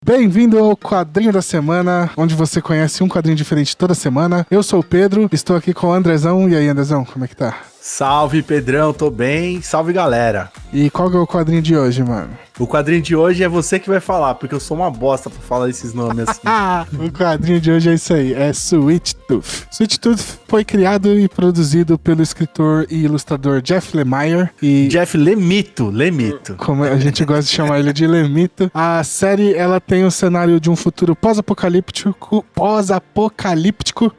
Bem-vindo ao Quadrinho da Semana, onde você conhece um quadrinho diferente toda semana. Eu sou o Pedro, estou aqui com o Andrezão. E aí, Andrezão, como é que tá? Salve, Pedrão, tô bem. Salve, galera. E qual que é o quadrinho de hoje, mano? O quadrinho de hoje é você que vai falar, porque eu sou uma bosta pra falar esses nomes assim. O quadrinho de hoje é isso aí, é Sweet Tooth. Sweet Tooth foi criado e produzido pelo escritor e ilustrador Jeff Lemire e... Jeff Lemito. Como a gente gosta de chamar ele de Lemito. A série, ela tem o cenário de um futuro pós-apocalíptico.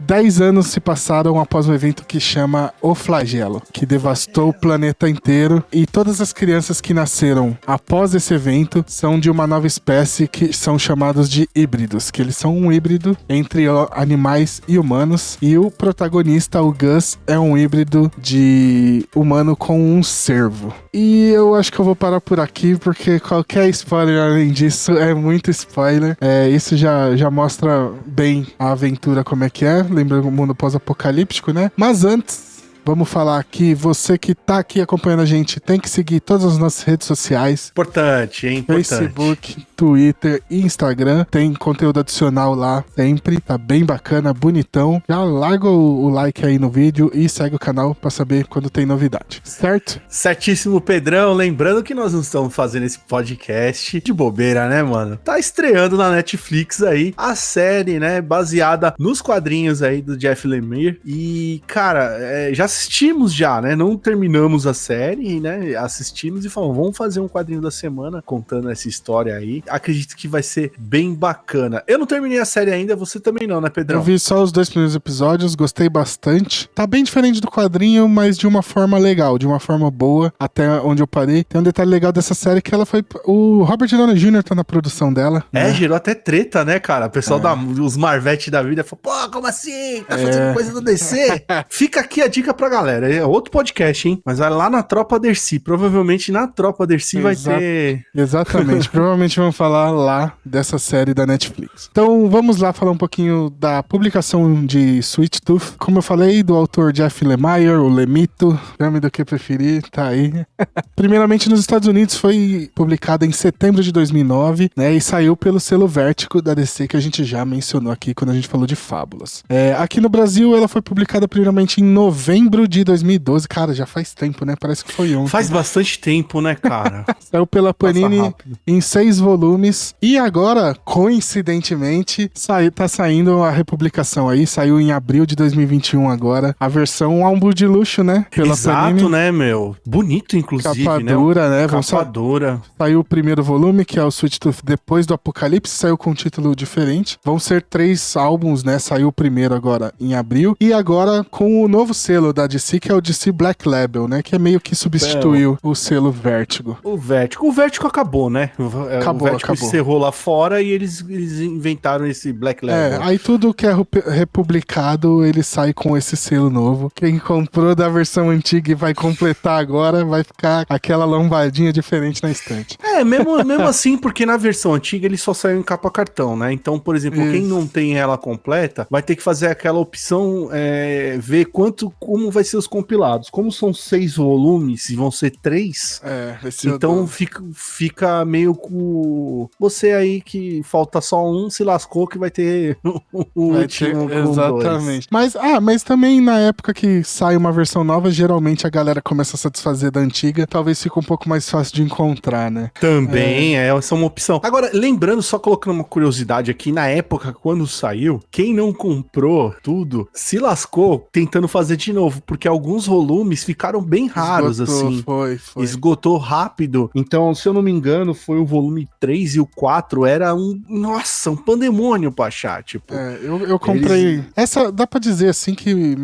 10 anos se passaram após um evento que chama O Flagelo, que devastou o planeta inteiro, e todas as crianças que nasceram após esse evento são de uma nova espécie que são chamados de híbridos, que eles são um híbrido entre animais e humanos, e o protagonista, o Gus, é um híbrido de humano com um cervo. E eu acho que eu vou parar por aqui, porque qualquer spoiler além disso é muito spoiler. Isso já mostra bem a aventura como é que é, lembra o mundo pós-apocalíptico, né? Mas antes, vamos falar aqui, você que tá aqui acompanhando a gente tem que seguir todas as nossas redes sociais. Importante, hein? Facebook, Twitter e Instagram. Tem conteúdo adicional lá sempre. Tá bem bacana, bonitão. Já larga o like aí no vídeo e segue o canal pra saber quando tem novidade, certo? Certíssimo, Pedrão. Lembrando que nós não estamos fazendo esse podcast de bobeira, né, mano? Tá estreando na Netflix aí a série, né, baseada nos quadrinhos aí do Jeff Lemire. E, cara, já assistimos já, né? Não terminamos a série, né? Assistimos e falamos, vamos fazer um quadrinho da semana contando essa história aí. Acredito que vai ser bem bacana. Eu não terminei a série ainda, você também não, né, Pedrão? Eu vi só os 2 primeiros episódios, gostei bastante. Tá bem diferente do quadrinho, mas de uma forma legal, de uma forma boa, até onde eu parei. Tem um detalhe legal dessa série que ela foi... O Robert Downey Jr. tá na produção dela. Né? Gerou até treta, né, cara? O pessoal os Marvete da vida falou, pô, como assim? Tá fazendo coisa do DC? Fica aqui a dica pra galera, é outro podcast, hein? Mas vai lá na Tropa Dercy, provavelmente na Tropa Dercy vai ter... Exatamente, provavelmente vamos falar lá dessa série da Netflix. Então vamos lá falar um pouquinho da publicação de Sweet Tooth. Como eu falei, do autor Jeff Lemire, o Lemito, chame do que preferir, tá aí. Primeiramente nos Estados Unidos foi publicada em setembro de 2009, né? E saiu pelo selo Vértigo da DC, que a gente já mencionou aqui quando a gente falou de Fábulas. Aqui no Brasil ela foi publicada primeiramente em novembro de 2012, cara, já faz tempo, né? Parece que foi ontem. Faz bastante tempo, né, cara? Saiu pela Panini em 6 volumes e agora, coincidentemente, tá saindo a republicação aí, saiu em abril de 2021 agora, a versão álbum de luxo, né? Pela Exato, Panini. Né, meu? Bonito, inclusive, capa dura, né? Capa dura. Saiu o primeiro volume, que é o Sweet Tooth Depois do Apocalipse, saiu com um título diferente. Vão ser 3 álbuns, né? Saiu o primeiro agora em abril e agora com o novo selo da DC, que é o DC Black Label, né? Que é meio que substituiu o selo Vértigo. O Vértigo acabou, né? Acabou. Encerrou lá fora e eles inventaram esse Black Label. Aí tudo que é republicado, ele sai com esse selo novo. Quem comprou da versão antiga e vai completar agora, vai ficar aquela lombadinha diferente na estante. Mesmo assim, porque na versão antiga ele só saiu em capa cartão, né? Então, por exemplo, quem não tem ela completa, vai ter que fazer aquela opção, ver como vai ser os compilados. Como são 6 volumes e vão ser 3, então fica meio com você aí que falta só um, se lascou que vai ter o último. Exatamente. Mas também na época que sai uma versão nova, geralmente a galera começa a satisfazer da antiga, talvez fique um pouco mais fácil de encontrar, né? Também, essa é uma opção. Agora, lembrando, só colocando uma curiosidade aqui, na época, quando saiu, quem não comprou tudo, se lascou tentando fazer de novo, porque alguns volumes ficaram bem raros, assim. Foi. Esgotou rápido. Então, se eu não me engano, foi o volume 3 e o 4, era um pandemônio pra achar, tipo. Eu comprei... Essa, dá pra dizer, assim, que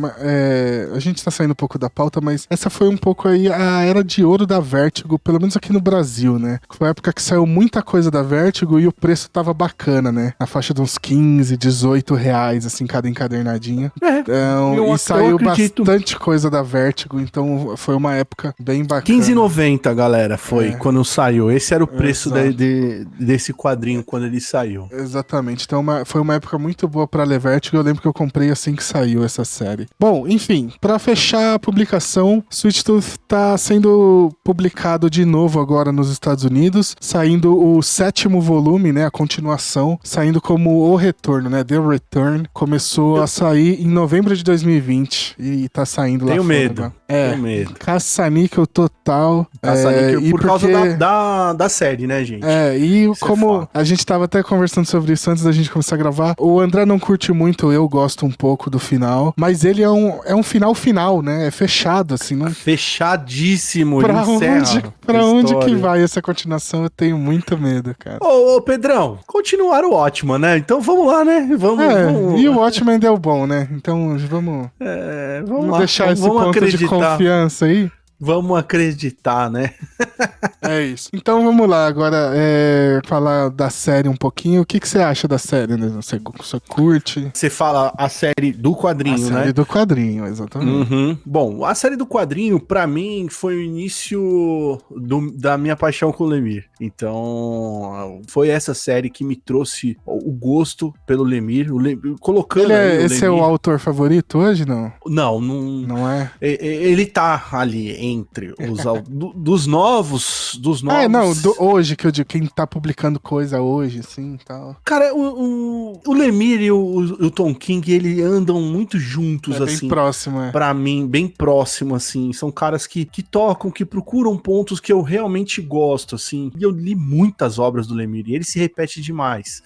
a gente tá saindo um pouco da pauta, mas essa foi um pouco aí a era de ouro da Vértigo, pelo menos aqui no Brasil, né? Foi a época que saiu muita coisa da Vértigo e o preço tava bacana, né? Na faixa de uns 15, 18 reais, assim, cada encadernadinha. Então, e saiu bastante coisa da Vértigo, então foi uma época bem bacana. R$15,90, galera, foi quando saiu. Esse era o preço desse quadrinho quando ele saiu. Exatamente. Então foi uma época muito boa pra ler Vertigo. Eu lembro que eu comprei assim que saiu essa série. Bom, enfim, pra fechar a publicação, Sweet Tooth tá sendo publicado de novo agora nos Estados Unidos, saindo o 7º volume, né, a continuação, saindo como O Retorno, né, The Return. Começou a sair em novembro de 2020 e tá saindo lá Tenho fora. medo. Né? Tenho medo. Caça-níquel total. Caça-níquel por porque... causa da série, né, gente? E isso como a gente tava até conversando sobre isso antes da gente começar a gravar, o André não curte muito, eu gosto um pouco do final, mas ele é um final, né? É fechado, assim. Não... Fechadíssimo, Pra onde que vai essa continuação? Eu tenho muito medo, cara. Ô, Pedrão, continuaram o Watchman, né? Então vamos lá, né? Vamos. E o Watchmen deu bom, né? Então vamos lá. Deixar esse ponto acreditar. De confiança aí. Vamos acreditar, né? É isso. Então vamos lá agora falar da série um pouquinho. O que você acha da série, né? Você curte? Você fala a série do quadrinho, né? A série do quadrinho, exatamente. Uhum. Bom, a série do quadrinho, pra mim, foi o início da minha paixão com o Lemire. Então, foi essa série que me trouxe o gosto pelo Lemire. Colocando esse é o autor favorito hoje, não? Não é? Ele tá ali entre os dos novos. Hoje, que eu digo, quem tá publicando coisa hoje, assim, tal. Cara, o Lemire e o Tom King, eles andam muito juntos, assim. Bem próximo, Pra mim, bem próximo, assim. São caras que tocam, que procuram pontos que eu realmente gosto, assim. E eu li muitas obras do Lemire, e ele se repete demais.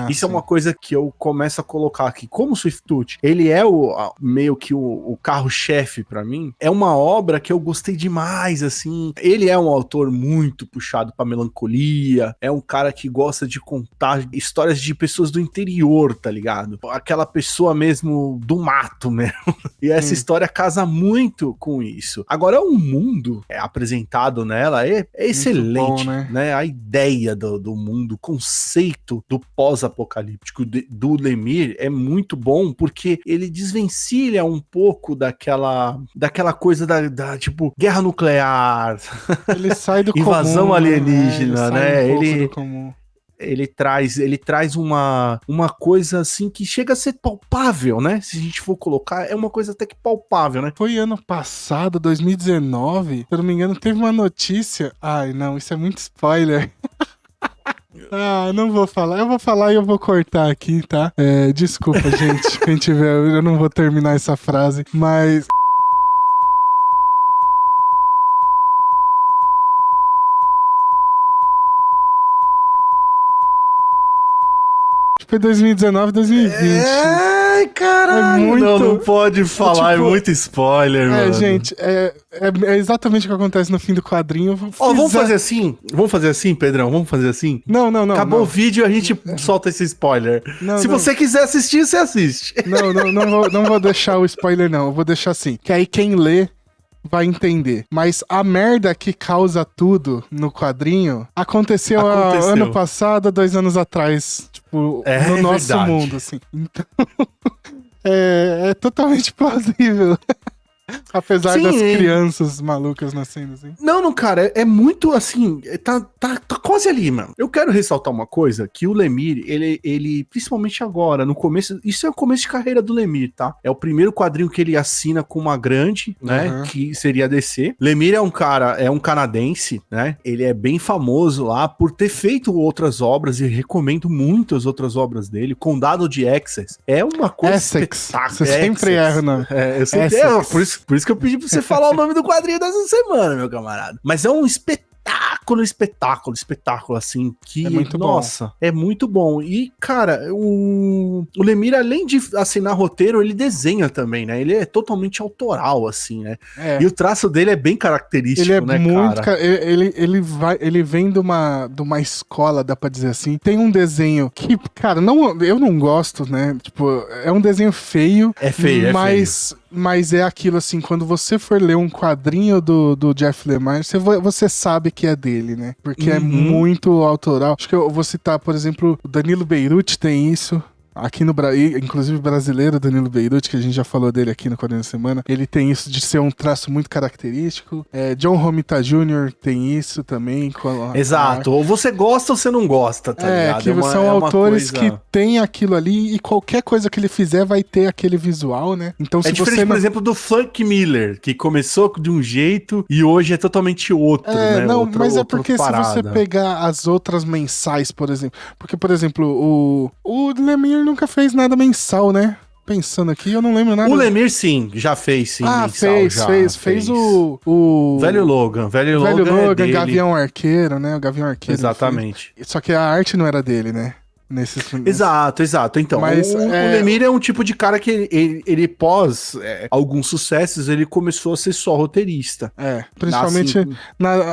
Isso sim. É uma coisa que eu começo a colocar aqui. Como o Swiftfoot, ele é meio que o carro-chefe pra mim, é uma obra que eu gostei demais, assim. Ele é um autor muito puxado pra melancolia, é um cara que gosta de contar histórias de pessoas do interior, tá ligado? Aquela pessoa mesmo do mato mesmo. E essa história casa muito com isso. Agora, o mundo apresentado nela é excelente, bom, né? A ideia do mundo, o conceito do pós-apocalíptico do Lemire é muito bom, porque ele desvencilha um pouco daquela coisa da tipo, guerra nuclear. Ele sai do invasão comum, alienígena, né? Ele ele traz uma coisa assim que chega a ser palpável, né? Se a gente for colocar, é uma coisa até que palpável, né? Foi ano passado, 2019, se eu não me engano, teve uma notícia. Ai, não, isso é muito spoiler. Não vou falar. Eu vou falar e eu vou cortar aqui, tá? Desculpa, gente. Quem tiver, eu não vou terminar essa frase, mas... Foi 2019, 2020. Ai, caralho. Não pode falar, é muito spoiler, mano. Gente, é exatamente o que acontece no fim do quadrinho. Vamos fazer assim? Vamos fazer assim, Pedrão? Vamos fazer assim? Não. Acabou o vídeo, a gente solta esse spoiler. Se você quiser assistir, você assiste. Não vou deixar o spoiler, não. Eu vou deixar assim, que aí quem lê vai entender. Mas a merda que causa tudo no quadrinho aconteceu. Ano passado, 2 anos atrás. Tipo, no nosso verdade. Mundo, assim. Então, é totalmente plausível. Apesar das crianças malucas nascendo assim. Não, cara, é muito assim, tá quase ali, mano. Eu quero ressaltar uma coisa, que o Lemire, ele principalmente agora, no começo, isso é o começo de carreira do Lemire, tá? É o primeiro quadrinho que ele assina com uma grande, né, que seria a DC. Lemire é um canadense, né, ele é bem famoso lá por ter feito outras obras, e recomendo muito as outras obras dele. Condado de Essex é uma coisa espetacular. Você sempre erra, não? Eu sempre erro, por isso que eu pedi pra você falar o nome do quadrinho dessa semana, meu camarada. Mas é um espetáculo, assim, que, é muito bom. E, cara, o Lemire, além de assinar roteiro, ele desenha também, né? Ele é totalmente autoral, assim, né? E o traço dele é bem característico, ele é muito, cara? Ele vem de uma escola, dá pra dizer assim. Tem um desenho que, cara, eu não gosto, né? Tipo, é um desenho feio. É feio, mas é aquilo assim, quando você for ler um quadrinho do Jeff Lemire, você sabe que é dele, né? Porque é muito autoral. Acho que eu vou citar, por exemplo, o Danilo Beirute tem isso. aqui no Brasil, inclusive brasileiro, Danilo Beirute, que a gente já falou dele aqui no Quadrinho da Semana, ele tem isso de ser um traço muito característico. John Romita Jr. tem isso também. Exato, ou você gosta ou você não gosta, tá ligado? Que são autores que tem aquilo ali e qualquer coisa que ele fizer vai ter aquele visual, né? Então, se diferente, você por exemplo, do Frank Miller, que começou de um jeito e hoje é totalmente outro, né? Não, mas é porque se você pegar as outras mensais, por exemplo... Porque, por exemplo, o Lemire nunca fez nada mensal, né? Pensando aqui, eu não lembro nada. O Lemire, sim, já fez, sim, mensal. Fez o... Velho Logan, Gavião Arqueiro, né? O Gavião Arqueiro. Exatamente. Só que a arte não era dele, né? Exato. Então, mas, o Lemire é um tipo de cara que ele pós alguns sucessos, ele começou a ser só roteirista. Principalmente,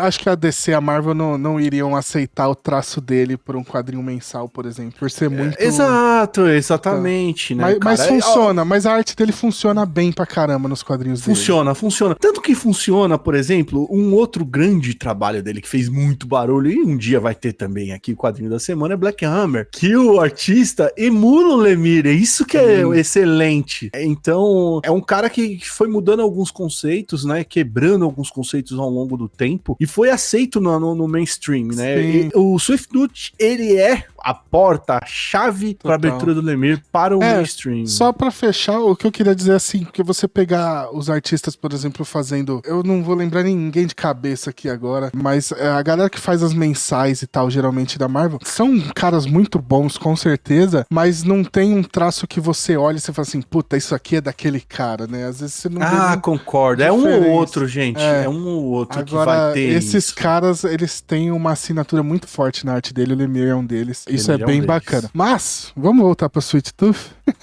acho que a DC e a Marvel não iriam aceitar o traço dele por um quadrinho mensal, por exemplo, por ser muito... Exatamente, né, mas funciona, mas a arte dele funciona bem pra caramba nos quadrinhos dele. Funciona. Tanto que funciona, por exemplo, um outro grande trabalho dele que fez muito barulho, e um dia vai ter também aqui o quadrinho da semana, é Black Hammer, que o artista emula o Lemire, isso que é excelente. Então, é um cara que foi mudando alguns conceitos, né, quebrando alguns conceitos ao longo do tempo, e foi aceito no mainstream, né. E o Swiftnut, ele é a porta, a chave para abertura do Lemire para o mainstream. Só pra fechar, o que eu queria dizer assim, porque você pegar os artistas, por exemplo, fazendo... Eu não vou lembrar ninguém de cabeça aqui agora, mas a galera que faz as mensais e tal, geralmente da Marvel, são caras muito bons, com certeza, mas não tem um traço que você olha e você fala assim, puta, isso aqui é daquele cara, né? Às vezes você não vê concordo. É um ou outro, gente. É um ou outro agora, que vai ter esses caras, eles têm uma assinatura muito forte na arte dele, o Lemire é um deles. Isso é bem bacana. Mas, vamos voltar pra Sweet Tooth?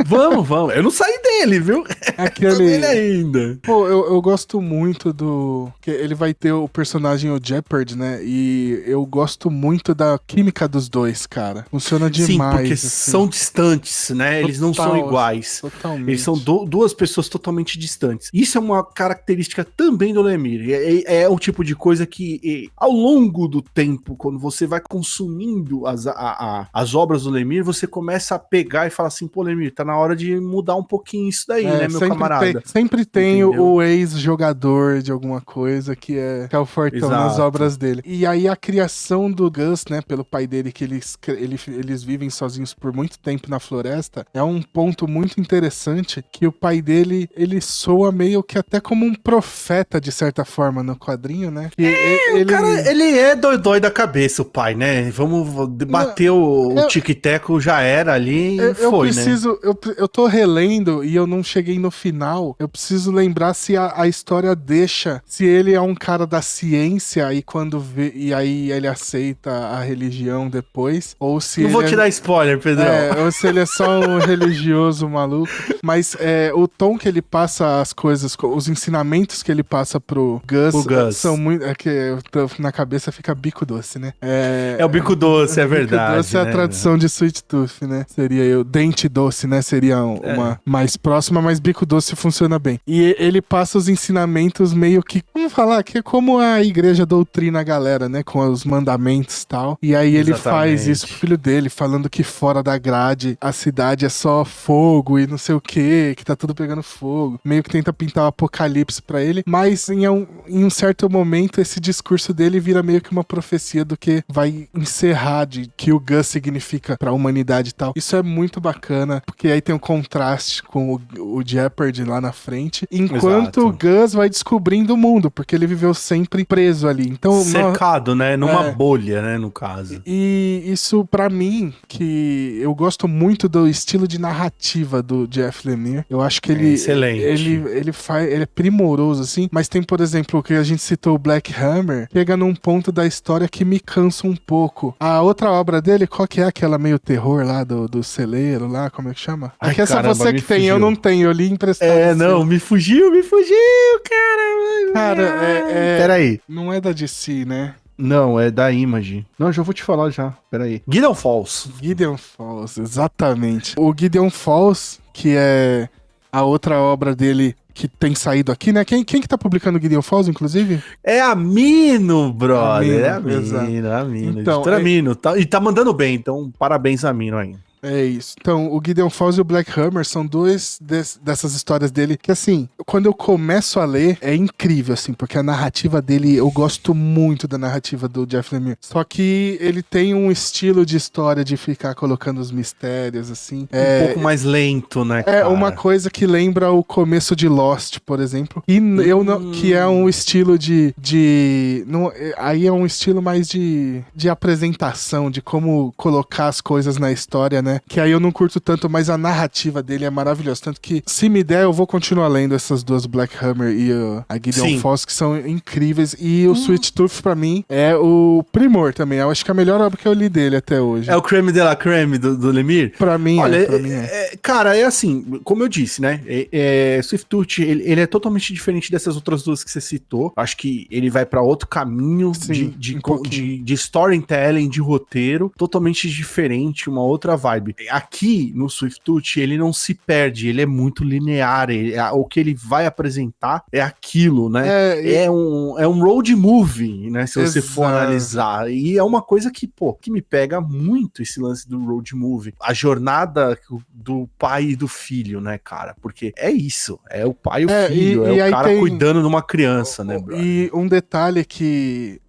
Vamos. Eu não saí dele, viu? Aquele... Ele ainda. Pô, eu gosto muito do... que ele vai ter o personagem, o Jeopard, né? E eu gosto muito da química dos dois, cara. Funciona demais. Sim, porque assim. são distantes, né? Eles não são iguais. Totalmente. Eles são duas pessoas totalmente distantes. Isso é uma característica também do Lemire. É o tipo de coisa que, ao longo do tempo, quando você vai consumindo as obras do Lemire, você começa a pegar e falar assim, pô, Lemire, tá na hora de mudar um pouquinho isso daí, né, meu camarada? Sempre tem o ex-jogador de alguma coisa que é o fortão nas obras dele. E aí a criação do Gus, né, pelo pai dele, que eles vivem sozinhos por muito tempo na floresta, é um ponto muito interessante, que o pai dele, ele soa meio que até como um profeta, de certa forma, no quadrinho, né? O cara, ele é dói da cabeça, o pai, né? Vamos bater o tic-teco, já era ali e foi, né? Eu tô relendo e eu não cheguei no final, eu preciso lembrar se a história deixa, se ele é um cara da ciência e quando vê, e aí ele aceita a religião depois, ou se não vou te dar spoiler, Pedrão. Ou se ele é só um religioso maluco, mas o tom que ele passa as coisas, os ensinamentos que ele passa pro Gus. São muito, na cabeça fica bico doce, né? É o bico doce, é verdade. Bico doce é a tradução de Sweet Tooth, né? Seria dente doce, né? Seria uma mais próxima, mas bico doce funciona bem. E ele passa os ensinamentos meio que, vamos falar, que é como a igreja doutrina a galera, né? Com os mandamentos e tal. E aí ele faz isso pro filho dele, falando que fora da grade a cidade é só fogo e não sei o que tá tudo pegando fogo. Meio que tenta pintar o apocalipse pra ele, mas em um certo momento esse discurso dele vira meio que uma profecia do que vai encerrar, de que o Gus significa pra humanidade e tal. Isso é muito bacana, porque aí tem um contraste com o Jeopard lá na frente, enquanto o Gus vai descobrindo o mundo, porque ele viveu sempre preso ali. Então, cercado, né? Numa bolha, né? No caso. E isso, pra mim, que eu gosto muito do estilo de narrativa do Jeff Lemire. Eu acho que ele... excelente. Ele é primoroso, assim, mas tem, por exemplo, o que a gente citou, o Black Hammer, chega num ponto da história que me cansa um pouco. A outra obra dele, qual que é aquela meio terror lá do celeiro lá, como é que chama? Aqui essa você que tem, eu não tenho, eu li emprestado. Não, me fugiu, cara. Cara, Peraí. Não é da DC, né? Não, é da Image. Não, já vou te falar já. Peraí. Gideon Falls, exatamente. O Gideon Falls, que é a outra obra dele que tem saído aqui, né? Quem que tá publicando o Gideon Falls, inclusive? É a Mino, brother. É a Mino. Então, Editora Mino. E tá mandando bem, então parabéns a Mino aí. É isso. Então, o Gideon Falls e o Black Hammer são dois dessas histórias dele que, assim, quando eu começo a ler, é incrível, assim, porque a narrativa dele, eu gosto muito da narrativa do Jeff Lemire. Só que ele tem um estilo de história de ficar colocando os mistérios, assim. Um pouco mais lento, né, cara? É uma coisa que lembra o começo de Lost, por exemplo. E eu não, que é um estilo não, aí é um estilo mais de apresentação, de como colocar as coisas na história, né? Que aí eu não curto tanto, mas a narrativa dele é maravilhosa. Tanto que, se me der, eu vou continuar lendo essas duas, Black Hammer e a Gideon Falls, que são incríveis. E o Sweet Tooth, pra mim, é o primor também. Eu acho que é a melhor obra que eu li dele até hoje. É o creme de la creme do Lemire? Pra mim, olha, pra mim cara, é assim, como eu disse, né? Sweet Tooth, ele é totalmente diferente dessas outras duas que você citou. Acho que ele vai pra outro caminho de storytelling, de roteiro, totalmente diferente, uma outra vibe. Aqui, no Sweet Tooth, ele não se perde, ele é muito linear, o que ele vai apresentar é aquilo, né? É um road movie, né? Se você for analisar. E é uma coisa que me pega muito, esse lance do road movie. A jornada do pai e do filho, né, cara? Porque é isso, é o pai e o filho, é o cara cuidando de uma criança, né, brother? E um detalhe que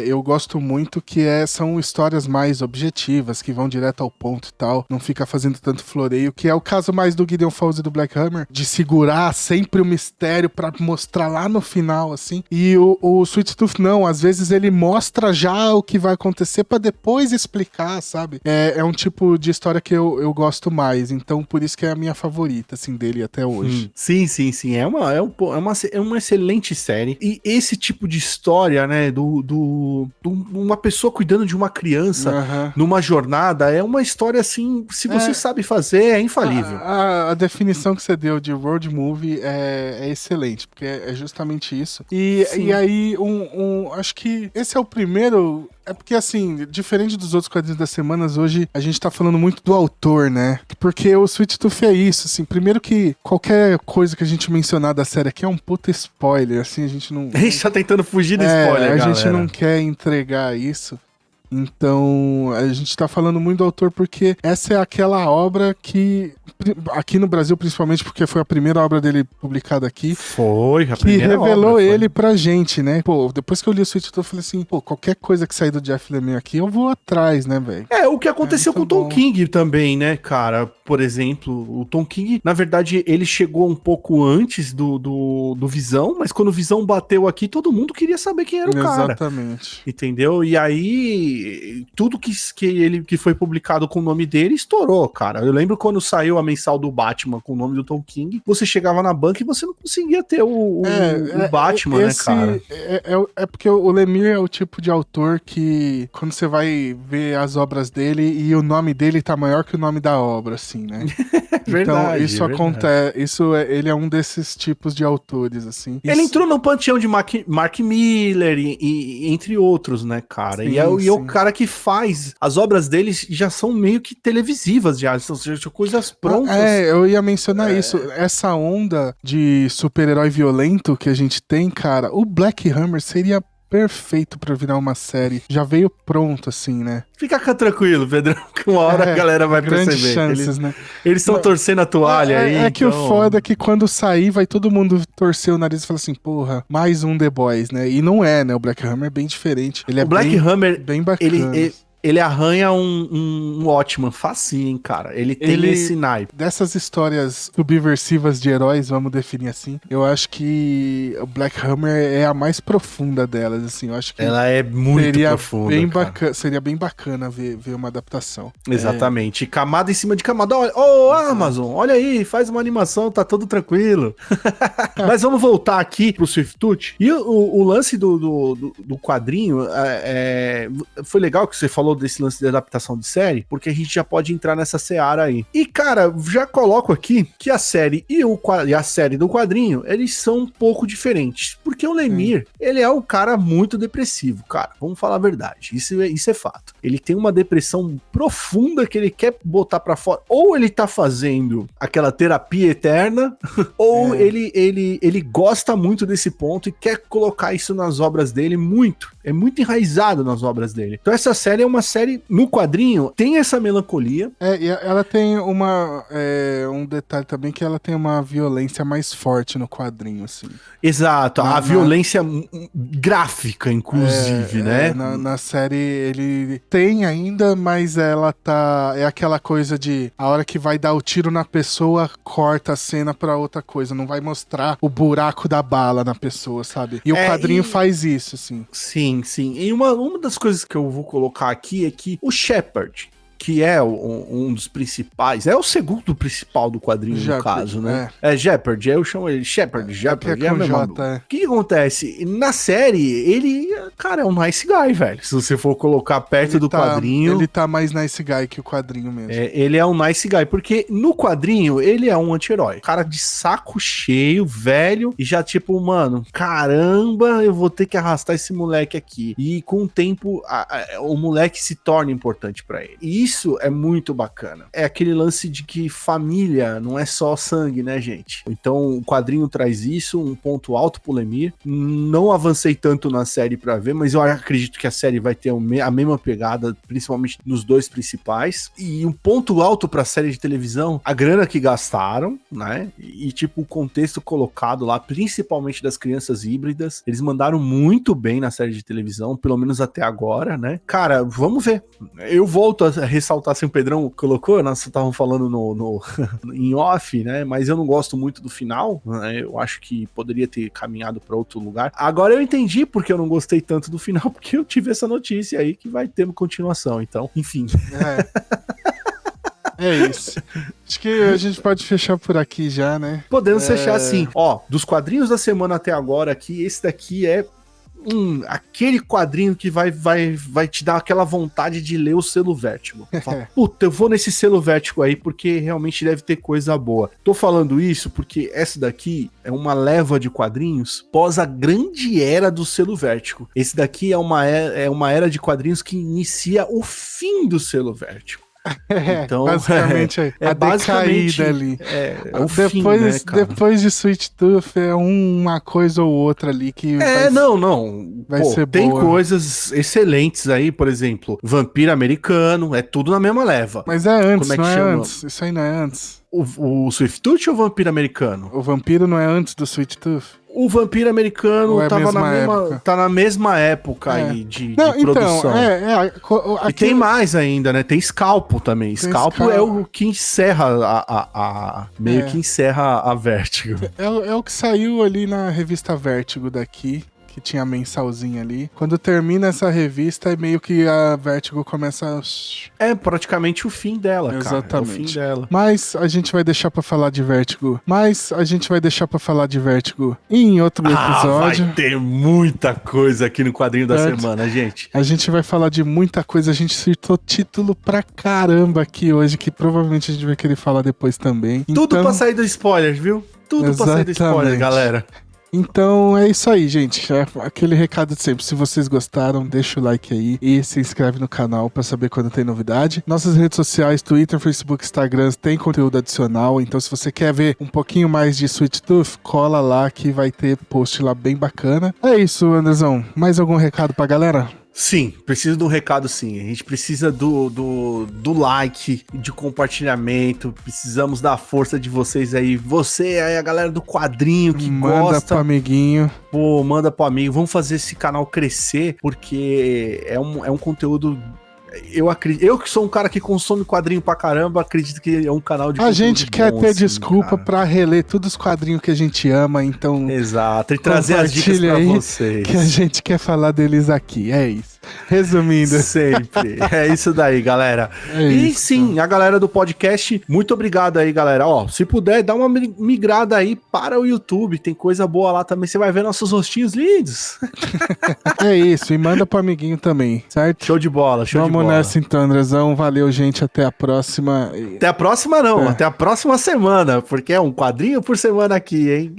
eu gosto muito, que são histórias mais objetivas, que vão direto ao ponto e tal, não fica fazendo tanto floreio, que é o caso mais do Gideon Falls e do Black Hammer, de segurar sempre o mistério pra mostrar lá no final, assim. E o Sweet Tooth não, às vezes ele mostra já o que vai acontecer pra depois explicar, sabe? É um tipo de história que eu gosto mais, então por isso que é a minha favorita, assim, dele até hoje. Sim. É uma excelente série. E esse tipo de história, né, uma pessoa cuidando de uma criança numa jornada, é uma história assim, se você sabe fazer, é infalível. A definição que você deu de road movie é excelente, porque é justamente isso. E aí, acho que esse é o primeiro... É porque, assim, diferente dos outros quadrinhos das semanas, hoje a gente tá falando muito do autor, né? Porque o Sweet Tooth é isso, assim. Primeiro que qualquer coisa que a gente mencionar da série aqui é um puta spoiler, assim, a gente não... A gente tá tentando fugir do spoiler, galera. A gente não quer entregar isso. Então, a gente tá falando muito do autor porque essa é aquela obra que, aqui no Brasil principalmente, porque foi a primeira obra dele publicada aqui, que revelou ele pra gente, né? Pô, depois que eu li o Sweet Tooth, eu falei assim, qualquer coisa que sair do Jeff Lemire aqui, eu vou atrás, né, velho? O que aconteceu com o Tom King também, né, cara? Por exemplo, o Tom King, na verdade, ele chegou um pouco antes do Visão, mas quando o Visão bateu aqui, todo mundo queria saber quem era o cara. Exatamente. Entendeu? E aí, tudo que foi publicado com o nome dele estourou, cara. Eu lembro quando saiu a mensal do Batman com o nome do Tom King, você chegava na banca e você não conseguia ter o Batman, né, cara? É porque o Lemire é o tipo de autor que, quando você vai ver as obras dele, e o nome dele tá maior que o nome da obra, assim, né? Então, isso acontece. Ele é um desses tipos de autores, assim. Ele entrou no panteão de Mark Miller, entre outros, né, cara? Sim, e o cara que faz as obras dele já são meio que televisivas, já são coisas prontas. Eu ia mencionar isso. Essa onda de super-herói violento que a gente tem, cara, o Black Hammer seria perfeito pra virar uma série. Já veio pronto, assim, né? Fica tranquilo, Pedrão, que uma hora a galera vai perceber. Chances, né? Eles estão torcendo a toalha aí. É que o foda é que quando sair, vai todo mundo torcer o nariz e falar assim, porra, mais um The Boys, né? E não é, né? O Black Hammer é bem diferente. Ele Black Hammer, bem bacana. Ele arranha um Watchman facinho, hein, cara. Ele tem esse naipe. Dessas histórias subversivas de heróis, vamos definir assim, eu acho que o Black Hammer é a mais profunda delas, assim. Eu acho que ela é muito profunda, seria bem bacana ver uma adaptação. Exatamente. Camada em cima de camada. Olha, Amazon, olha aí, faz uma animação, tá tudo tranquilo. Mas vamos voltar aqui pro Sweet Tooth. E o lance do quadrinho foi legal que você falou desse lance de adaptação de série, porque a gente já pode entrar nessa seara aí. E, cara, já coloco aqui que a série e a série do quadrinho, eles são um pouco diferentes, porque o Lemire, ele é um cara muito depressivo, cara, vamos falar a verdade, isso é fato. Ele tem uma depressão profunda que ele quer botar pra fora, ou ele tá fazendo aquela terapia eterna, ou ele gosta muito desse ponto e quer colocar isso nas obras dele muito, é muito enraizado nas obras dele. Então essa série é uma uma série, no quadrinho, tem essa melancolia. E ela tem um detalhe também, que ela tem uma violência mais forte no quadrinho, assim. Exato, a violência gráfica, inclusive, né? Na série ele tem ainda, mas ela tá... É aquela coisa de... A hora que vai dar o tiro na pessoa, corta a cena pra outra coisa. Não vai mostrar o buraco da bala na pessoa, sabe? E o quadrinho faz isso, assim. Sim, sim. E uma das coisas que eu vou colocar aqui é que o Shepard, que é um dos principais, é o segundo principal do quadrinho, Jeopardy, no caso, né? É Jeopardy, eu chamo ele Shepard, Jeopardy, é mesmo. O que acontece? Na série, ele, cara, é um nice guy, velho. Se você for colocar perto do quadrinho... Ele tá mais nice guy que o quadrinho mesmo. Ele é um nice guy, porque no quadrinho, ele é um anti-herói. Cara de saco cheio, velho, e já tipo, mano, caramba, eu vou ter que arrastar esse moleque aqui. E com o tempo, o moleque se torna importante pra ele. E isso é muito bacana. É aquele lance de que família não é só sangue, né, gente? Então o quadrinho traz isso, um ponto alto pro Lemire. Não avancei tanto na série pra ver, mas eu acredito que a série vai ter a mesma pegada, principalmente nos dois principais. E um ponto alto pra série de televisão, a grana que gastaram, né? E tipo, o contexto colocado lá, principalmente das crianças híbridas. Eles mandaram muito bem na série de televisão, pelo menos até agora, né? Cara, vamos ver. Eu volto a ressaltar, assim, o Pedrão colocou, nós estávamos falando em off, né, mas eu não gosto muito do final, né, eu acho que poderia ter caminhado para outro lugar. Agora eu entendi porque eu não gostei tanto do final, porque eu tive essa notícia aí que vai ter uma continuação, então, enfim. É isso. Acho que a gente pode fechar por aqui já, né? Podemos fechar assim. Ó, dos quadrinhos da semana até agora aqui, esse daqui é aquele quadrinho que vai te dar aquela vontade de ler o selo Vértigo. Fala, puta, eu vou nesse selo Vértigo aí porque realmente deve ter coisa boa. Tô falando isso porque essa daqui é uma leva de quadrinhos pós a grande era do selo Vértigo. Esse daqui é uma era de quadrinhos que inicia o fim do selo Vértigo. Então, basicamente a decaída ali. Depois de Sweet Tooth é uma coisa ou outra ali que vai ser tem boa. Coisas excelentes aí, por exemplo, Vampiro Americano, é tudo na mesma leva. Mas é antes, não é antes. Isso aí não é antes. O Sweet Tooth ou o Vampiro Americano? O Vampiro não é antes do Sweet Tooth? O Vampiro Americano tá na mesma época aí de produção. E tem mais ainda, né? Tem Scalpo também. Scalpo é o que encerra que encerra a Vértigo. É o que saiu ali na revista Vértigo daqui, que tinha a mensalzinha ali. Quando termina essa revista, é meio que a Vértigo começa... É praticamente o fim dela, exatamente. Cara. É o fim dela. Mas a gente vai deixar pra falar de Vértigo. Em outro episódio. Vai ter muita coisa aqui no quadrinho da semana, gente. A gente vai falar de muita coisa. A gente citou título pra caramba aqui hoje, que provavelmente a gente vai querer falar depois também. Tudo pra sair do spoiler, viu? Tudo pra sair do spoiler, galera. Então é isso aí, gente. É aquele recado de sempre. Se vocês gostaram, deixa o like aí e se inscreve no canal pra saber quando tem novidade. Nossas redes sociais, Twitter, Facebook, Instagram, tem conteúdo adicional. Então se você quer ver um pouquinho mais de Sweet Tooth, cola lá que vai ter post lá bem bacana. É isso, Anderson. Mais algum recado pra galera? Sim, precisa de um recado sim. A gente precisa do like, de compartilhamento. Precisamos da força de vocês aí. Você aí, a galera do quadrinho que gosta. Manda pro amiguinho. Pô, manda pro amigo. Vamos fazer esse canal crescer, porque é um conteúdo... Eu que sou um cara que consome quadrinho pra caramba, acredito que é um canal de a gente quer ter assim, desculpa pra reler todos os quadrinhos que a gente ama, então... Exato, e trazer as dicas pra vocês. Que a gente quer falar deles aqui, é isso. Resumindo. Sempre. É isso daí, galera. Sim, a galera do podcast, muito obrigado aí, galera. Ó, se puder, dá uma migrada aí para o YouTube. Tem coisa boa lá também. Você vai ver nossos rostinhos lindos. É isso. E manda pro amiguinho também, certo? Show de bola, show de bola. Vamos nessa então, Andrezão. Valeu, gente. Até a próxima. Até a próxima não. Até a próxima semana. Porque é um quadrinho por semana aqui, hein?